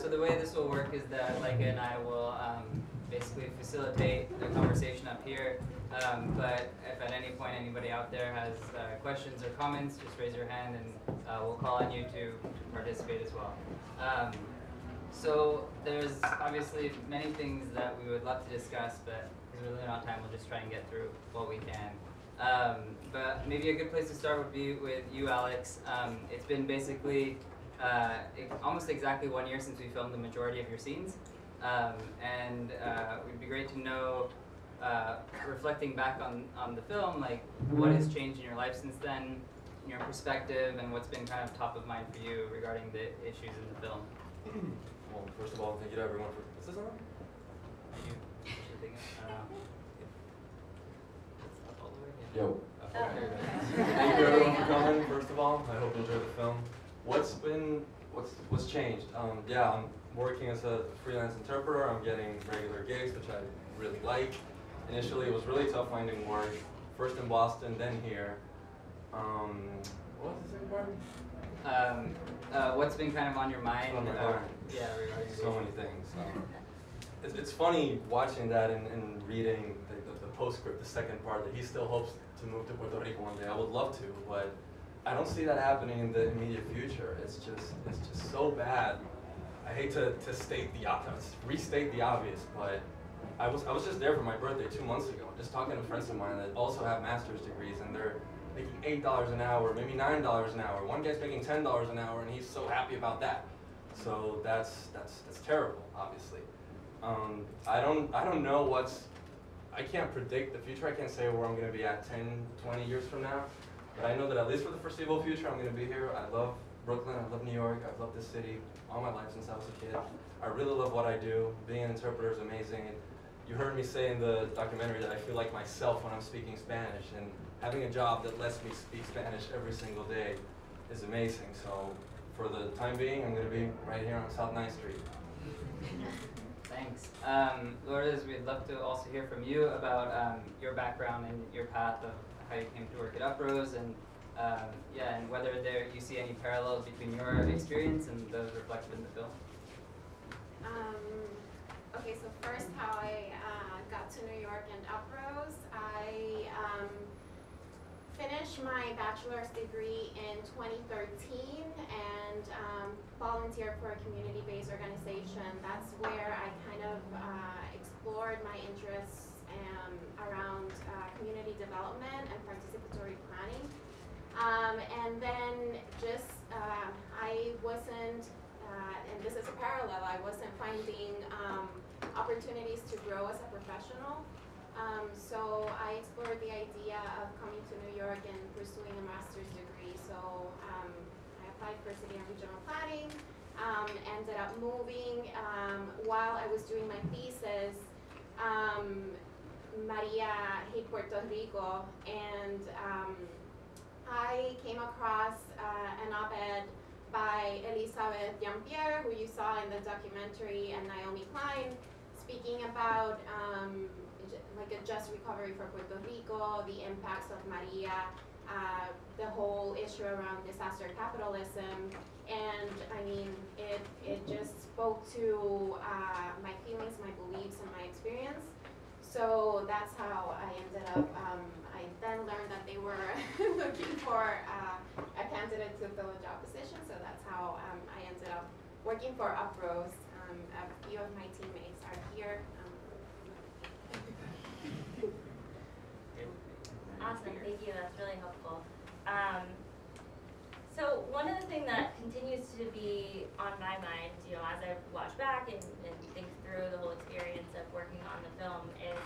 so the way this will work is that Lyka and I will basically facilitate the conversation up here. But if at any point anybody out there has questions or comments, just raise your hand and we'll call on you to participate as well. So there's obviously many things that we would love to discuss, but because we're limited on time, we'll just try and get through what we can. But maybe a good place to start would be with you, Alex. It's been basically almost exactly 1 year since we filmed the majority of your scenes. And it would be great to know, reflecting back on the film, like what has changed in your life since then, in your perspective, and what's been kind of top of mind for you regarding the issues in the film. Well, first of all, thank you to everyone for... Is this on? Yo. Thank you everyone for coming, first of all. I hope you enjoyed the film. What's changed? Yeah, I'm working as a freelance interpreter. I'm getting regular gigs, which I really like. Initially, it was really tough finding work. First in Boston, then here. What was the second part? What's been kind of on your mind? On my mind. Yeah, regarding so many things. It's funny watching that and reading the postscript, the second part, that he still hopes to move to Puerto Rico one day. I would love to, but I don't see that happening in the immediate future. It's just so bad. I hate to restate the obvious, but I was just there for my birthday 2 months ago, just talking to friends of mine that also have master's degrees, and they're making $8 an hour, maybe $9 an hour. One guy's making $10 an hour, and he's so happy about that. So that's terrible, obviously. I don't know I can't predict the future. I can't say where I'm going to be at 10, 20 years from now. But I know that at least for the foreseeable future, I'm going to be here. I love Brooklyn. I love New York. I've loved this city all my life since I was a kid. I really love what I do. Being an interpreter is amazing. And you heard me say in the documentary that I feel like myself when I'm speaking Spanish. And having a job that lets me speak Spanish every single day is amazing. So for the time being, I'm going to be right here on South 9th Street. Thanks. Lourdes, we'd love to also hear from you about your background and your path of how you came to work at UPROSE, and yeah, and whether you see any parallels between your experience and those reflected in the film. Okay, so first how I got to New York and UPROSE. I finished my bachelor's degree in 2013 and volunteered for a community-based organization. That's where I kind of explored my interests around community development and participatory planning. And then just, I wasn't, and this is a parallel, I wasn't finding opportunities to grow as a professional. So I explored the idea of coming to New York and pursuing a master's degree. So I applied for city and regional planning, ended up moving. While I was doing my thesis, Maria hit Puerto Rico, and I came across an op-ed by Elizabeth Jean-Pierre, who you saw in the documentary, and Naomi Klein, speaking about like a just recovery for Puerto Rico, the impacts of Maria, the whole issue around disaster capitalism, and I mean, it just spoke to my feelings, my beliefs, and my experience. So that's how I ended up, I then learned that they were looking for a candidate to fill a job position, so that's how I ended up working for UPROSE. A few of my teammates are here. Awesome, thank you, that's really helpful. So one of the things that continues to be on my mind, you know, as I watch back and think through the whole experience of working on the film is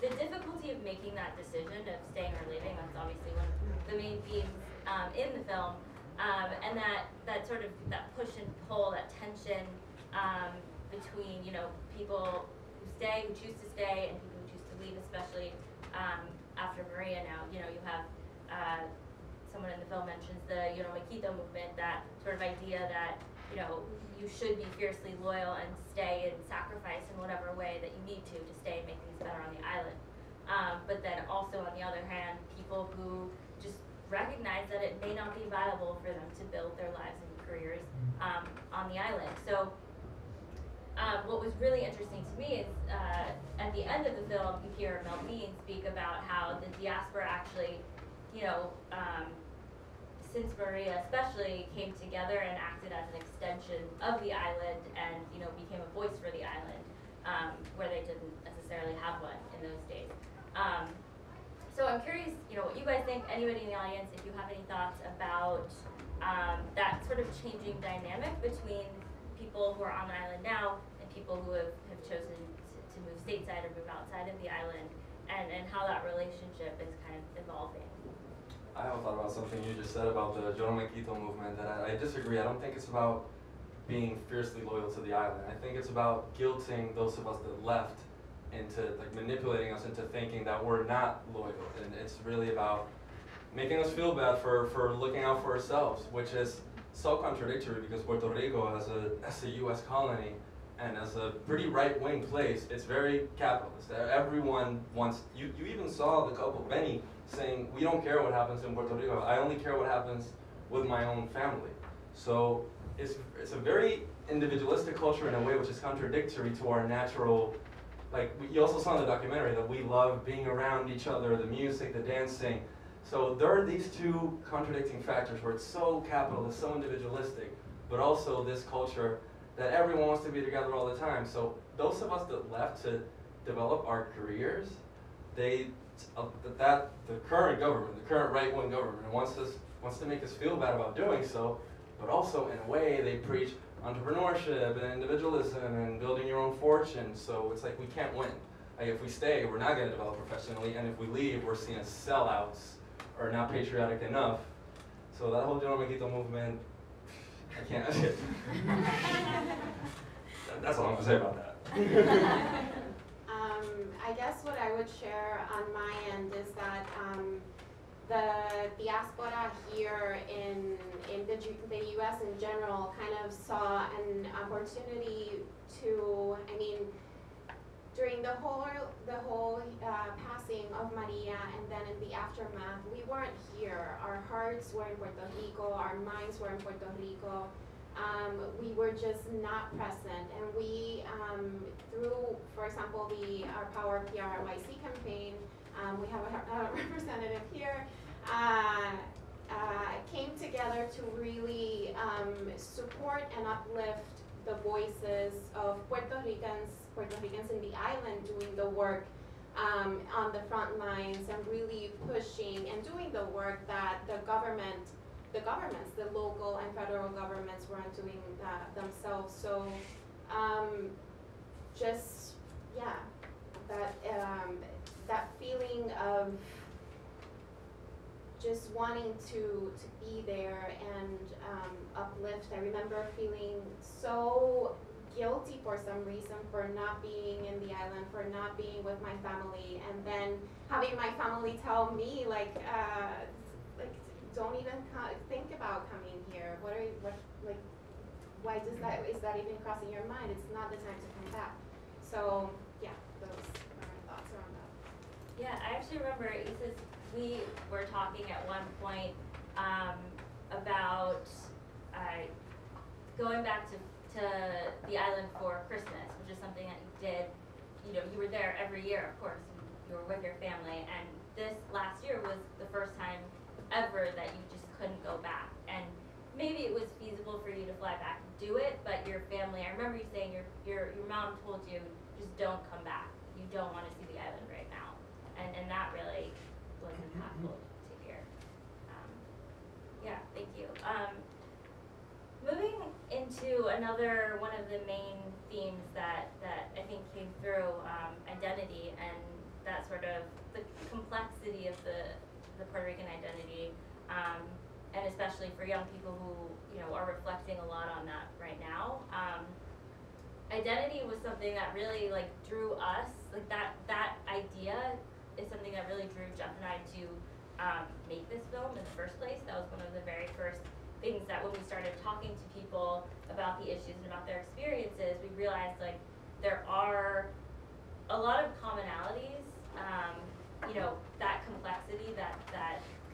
the difficulty of making that decision of staying or leaving. That's obviously one of the main themes in the film. And that sort of, that push and pull, that tension between, you know, people who stay, who choose to stay, and people who choose to leave, especially after Maria now. You know, you have someone in the film mentions the, you know, Maquito movement, that sort of idea that, you know, you should be fiercely loyal and stay and sacrifice in whatever way that you need to stay and make things better on the island. But then also on the other hand, people who just recognize that it may not be viable for them to build their lives and careers on the island. So what was really interesting to me is at the end of the film, you hear Melvin speak about how the diaspora actually, you know, since Maria especially came together and acted as an extension of the island and, you know, became a voice for the island, where they didn't necessarily have one in those days. So I'm curious, you know, what you guys think, anybody in the audience, if you have any thoughts about that sort of changing dynamic between people who are on the island now and people who have chosen to move stateside or move outside of the island, and how that relationship is kind of evolving. I have thought about something you just said about the Yo no me quito movement, that I disagree. I don't think it's about being fiercely loyal to the island. I think it's about guilting those of us that left into, like, manipulating us into thinking that we're not loyal. And it's really about making us feel bad for looking out for ourselves, which is so contradictory because Puerto Rico as a U.S. colony and as a pretty right-wing place, it's very capitalist. Everyone wants, you even saw the couple, Benny, saying, we don't care what happens in Puerto Rico, I only care what happens with my own family. So it's a very individualistic culture in a way which is contradictory to our natural, like, you also saw in the documentary that we love being around each other, the music, the dancing. So there are these two contradicting factors where it's so capitalist, so individualistic, but also this culture that everyone wants to be together all the time. So those of us that left to develop our careers, the current government, the current right-wing government wants to make us feel bad about doing so, but also in a way they preach entrepreneurship and individualism and building your own fortune. So it's like we can't win. Like, if we stay, we're not going to develop professionally, and if we leave, we're seen as sellouts or not patriotic enough. So that whole Yo no me quito movement, I can't. That's all I'm going to say about that. I guess what I would share on my end is that the diaspora here in the U.S. in general kind of saw an opportunity to, I mean, during the whole passing of Maria and then in the aftermath, we weren't here. Our hearts were in Puerto Rico, our minds were in Puerto Rico. We were just not present, and we, through, for example, our Power PRYC campaign, we have a representative here, came together to really support and uplift the voices of Puerto Ricans in the island doing the work on the front lines and really pushing and doing the work that the governments, the local and federal governments weren't doing themselves. So just, yeah, that feeling of just wanting to be there and uplift. I remember feeling so guilty for some reason for not being in the island, for not being with my family, and then having my family tell me like don't even think about coming here. Why is that even crossing your mind? It's not the time to come back. So yeah, those are my thoughts around that. Yeah, I actually remember we were talking at one point about going back to the island for Christmas, which is something that you did. You know, you were there every year, of course. You were with your family, and this last year was the first time ever that you just couldn't go back. And maybe it was feasible for you to fly back and do it, but your family, I remember you saying your mom told you, just don't come back. You don't want to see the island right now. And that really was impactful to hear. Yeah, thank you. Moving into another one of the main themes that I think came through, identity, and that sort of the complexity of the Puerto Rican identity, and especially for young people who, you know, are reflecting a lot on that right now. Identity was something that really drew us, that idea is something that really drew Geoff and I to make this film in the first place. That was one of the very first things that when we started talking to people about the issues and about their experiences, we realized there are a lot of commonalities, you know, that complexity, that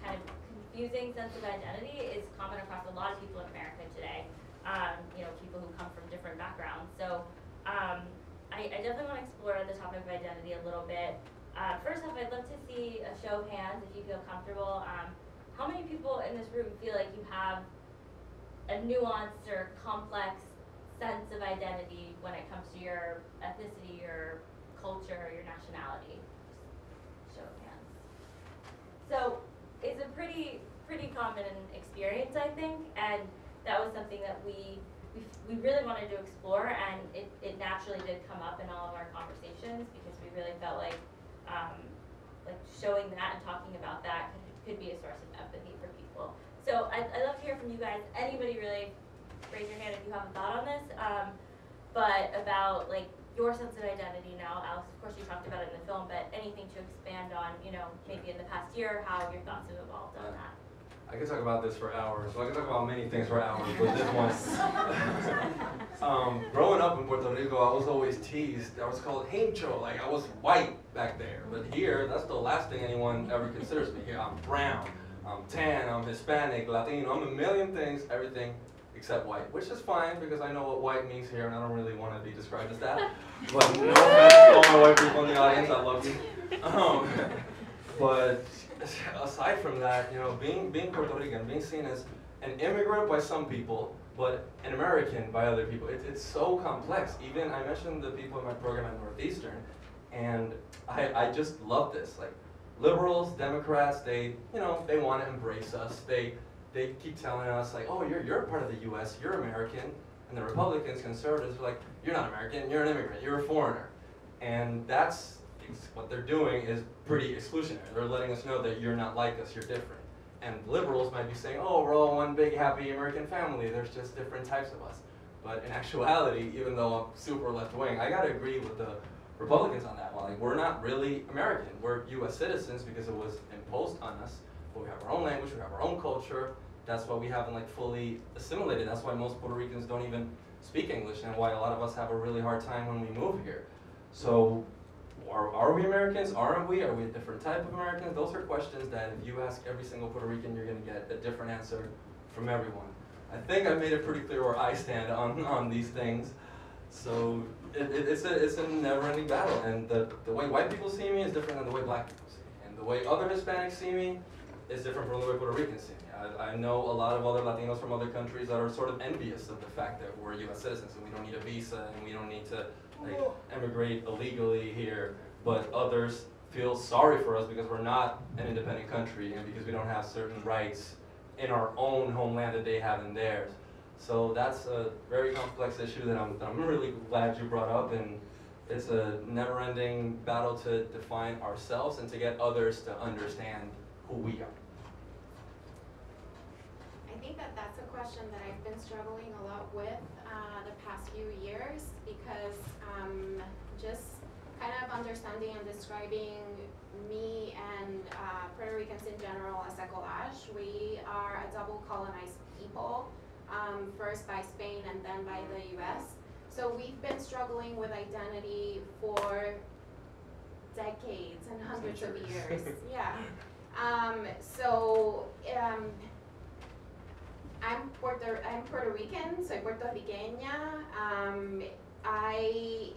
kind of confusing confusing sense of identity is common across a lot of people in America today. You know, people who come from different backgrounds. So I definitely want to explore the topic of identity a little bit. First off, I'd love to see a show of hands, if you feel comfortable. How many people in this room feel like you have a nuanced or complex sense of identity when it comes to your ethnicity, your culture, or your nationality? Just show of hands. So it's a pretty common experience, I think, and that was something that we really wanted to explore, and it naturally did come up in all of our conversations because we really felt like showing that and talking about that could be a source of empathy for people. So I'd love to hear from you guys. Anybody really, raise your hand if you have a thought on this. But about like your sense of identity now, Alex, of course you talked about it in the film, but anything to expand on, you know, maybe in the past year, how your thoughts have evolved on that. I could talk about this for hours. So I could talk about many things for hours, but this one. Growing up in Puerto Rico, I was always teased. I was called hincho, like I was white back there. But here, that's the last thing anyone ever considers me. Here, I'm brown, I'm tan, I'm Hispanic, Latino. I'm a million things, everything except white, which is fine because I know what white means here, and I don't really want to be described as that. But no offense to all my white people in the audience, I love you. But aside from that, you know, being Puerto Rican, being seen as an immigrant by some people, but an American by other people, it's so complex. Even I mentioned the people in my program at Northeastern, and I just love this. Like liberals, Democrats, they want to embrace us. They keep telling us like, oh, you're part of the U.S., you're American, and the Republicans, conservatives are like, you're not American, you're an immigrant, you're a foreigner, and that's what they're doing is pretty exclusionary. They're letting us know that you're not like us, you're different. And liberals might be saying, oh, we're all one big happy American family, there's just different types of us. But in actuality, even though I'm super left-wing, I gotta agree with the Republicans on that one. Like, we're not really American. We're US citizens because it was imposed on us, but we have our own language, we have our own culture. That's why we haven't like fully assimilated. That's why most Puerto Ricans don't even speak English, and why a lot of us have a really hard time when we move here. So, are we Americans? Aren't we? Are we a different type of Americans? Those are questions that if you ask every single Puerto Rican, you're going to get a different answer from everyone. I think I've made it pretty clear where I stand on these things. So it's a never-ending battle, and the way white people see me is different than the way black people see me. And the way other Hispanics see me is different from the way Puerto Ricans see me. I know a lot of other Latinos from other countries that are sort of envious of the fact that we're US citizens and we don't need a visa and we don't need to like emigrate illegally here, but others feel sorry for us because we're not an independent country and because we don't have certain rights in our own homeland that they have in theirs. So that's a very complex issue that I'm really glad you brought up, and it's a never-ending battle to define ourselves and to get others to understand who we are. I think that's a question that I've been struggling a lot with the past few years, because just kind of understanding and describing me and Puerto Ricans in general as a collage. We are a double colonized people, first by Spain and then by the US. So we've been struggling with identity for decades and hundreds of years. Yeah. I'm Puerto Rican, soy puertorriqueña.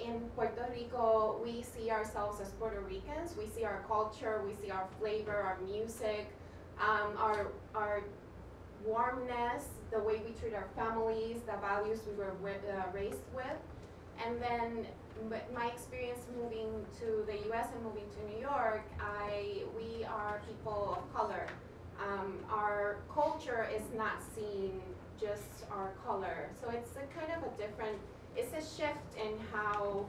In Puerto Rico, we see ourselves as Puerto Ricans. We see our culture, we see our flavor, our music, our warmness, the way we treat our families, the values we were raised with. And then my experience moving to the US and moving to New York, we are people of color. Our culture is not seeing just our color. So it's a kind of a different, it's a shift in how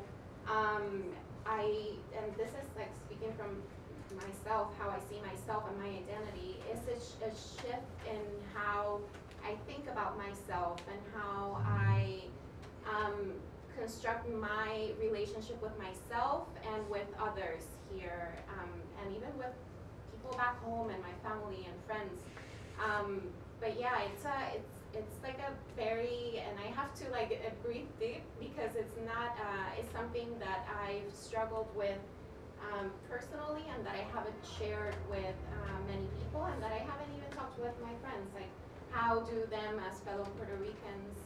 and this is like speaking from myself, how I see myself and my identity, it's a shift in how I think about myself and how I construct my relationship with myself and with others here, and even with people back home and my family and friends. But yeah, it's like a very, and I have to like breathe deep because it's not, it's something that I've struggled with personally, and that I haven't shared with many people, and that I haven't even talked with with my friends, like how do them as fellow Puerto Ricans,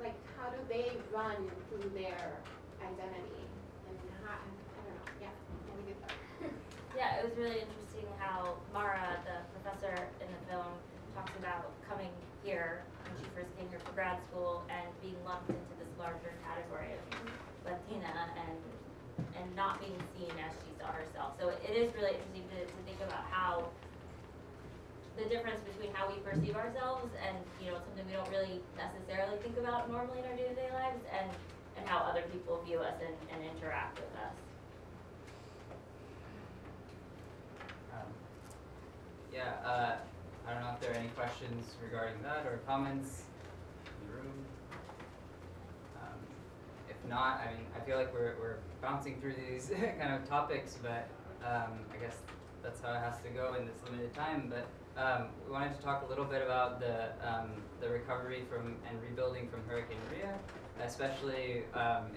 like how do they run through their identity? And how, I don't know, yeah, I'll leave it there. Yeah, it was really interesting how Mara, the professor in the film, talks about coming here when she first came here for grad school and being lumped into this larger category of Latina and not being seen as she saw herself. So it is really interesting to think about how the difference between how we perceive ourselves and, you know, something we don't really necessarily think about normally in our day-to-day lives, and how other people view us and interact with us. I don't know if there are any questions regarding that or comments in the room. If not, I mean, I feel like we're bouncing through these kind of topics, but I guess that's how it has to go in this limited time. But we wanted to talk a little bit about the recovery from and rebuilding from Hurricane Maria, especially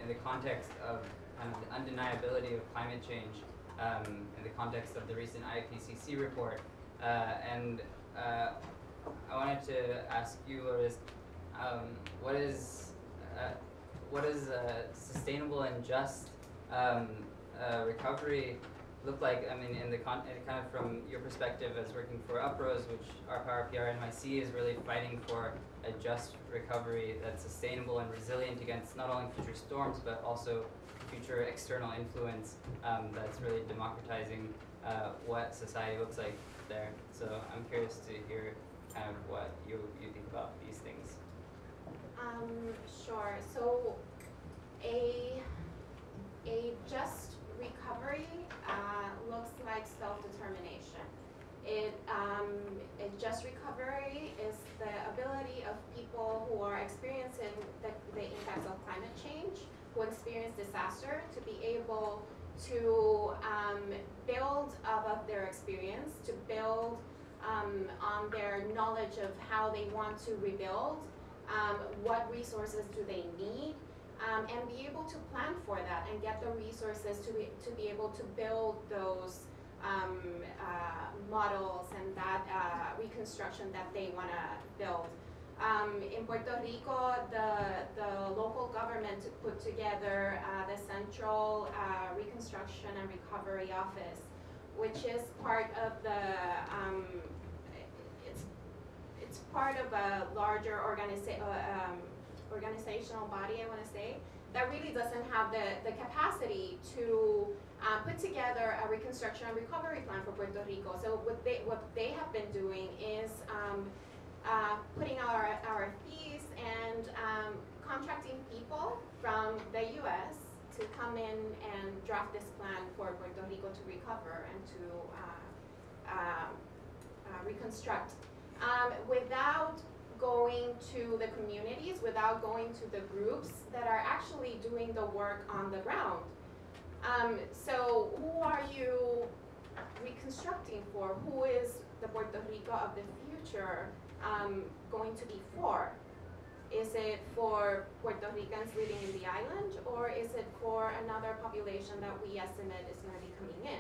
in the context of kind of the undeniability of climate change, in the context of the recent IPCC report. I wanted to ask you, Lourdes, what is sustainable and just recovery look like? I mean, in the kind of from your perspective as working for UPROSE, which our Power PR NYC is really fighting for a just recovery that's sustainable and resilient against not only future storms but also future external influence that's really democratizing what society looks like there. So I'm curious to hear kind of what you think about these things. Sure. So a just recovery looks like self-determination. A just recovery is the ability of people who are experiencing the impacts of climate change, who experience disaster, to be able to build off of their experience, to build on their knowledge of how they want to rebuild, what resources do they need, and be able to plan for that and get the resources to be able to build those models and that reconstruction that they want to build. In Puerto Rico, the local government put together the Central Reconstruction and Recovery Office, which is part of the it's part of a larger organizational body, I want to say, that really doesn't have the capacity to put together a reconstruction and recovery plan for Puerto Rico. So what they have been doing is putting out RFPs and contracting people from the U.S. to come in and draft this plan for Puerto Rico to recover and to reconstruct. Without going to the communities, without going to the groups that are actually doing the work on the ground. So who are you reconstructing for? Who is the Puerto Rico of the future going to be for? Is it for Puerto Ricans living in the island, or is it for another population that we estimate is going to be coming in?